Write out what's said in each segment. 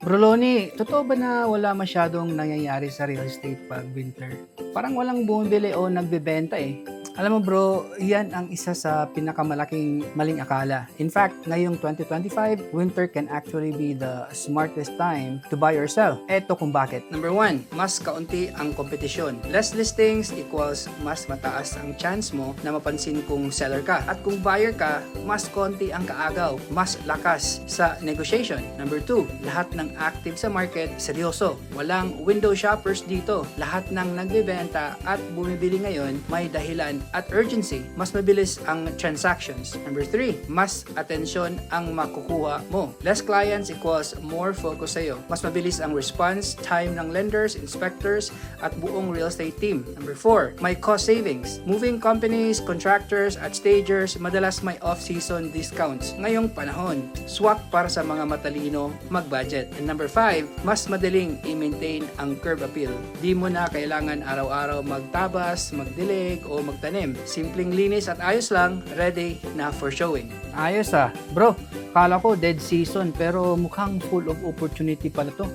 Bro Loni, totoo ba na wala masyadong nangyayari sa real estate pag winter? Parang walang bumibili o nagbebenta eh. Alam mo bro, yan ang isa sa pinakamalaking maling akala. In fact, ngayong 2025, winter can actually be the smartest time to buy or sell. Eto kung bakit. Number 1, mas kaunti ang kompetisyon. Less listings equals mas mataas ang chance mo na mapansin kung seller ka. At kung buyer ka, mas konti ang kaagaw, mas lakas sa negotiation. Number 2, lahat ng active sa market, seryoso. Walang window shoppers dito. Lahat ng nagbebenta at bumibili ngayon may dahilan at urgency. Mas mabilis ang transactions. Number 3, mas atensyon ang makukuha mo. Less clients equals more focus sa'yo. Mas mabilis ang response time ng lenders, inspectors, at buong real estate team. Number 4, may cost savings. Moving companies, contractors, at stagers, madalas may off-season discounts. Ngayong panahon, swak para sa mga matalino mag-budget. And number 5, mas madaling i-maintain ang curb appeal. Di mo na kailangan araw-araw magtabas, magdilig, o magtanim. Simpleng linis at ayos lang, ready na for showing. Ayos ah. Bro, kala ko dead season pero mukhang full of opportunity pala to.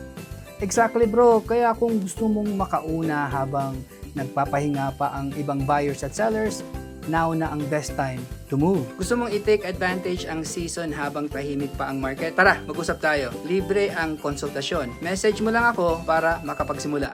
Exactly bro, kaya kung gusto mong makauna habang nagpapahinga pa ang ibang buyers at sellers, now na ang best time to move. Gusto mong i-take advantage ang season habang tahimik pa ang market? Tara, mag-usap tayo. Libre ang konsultasyon. Message mo lang ako para makapagsimula.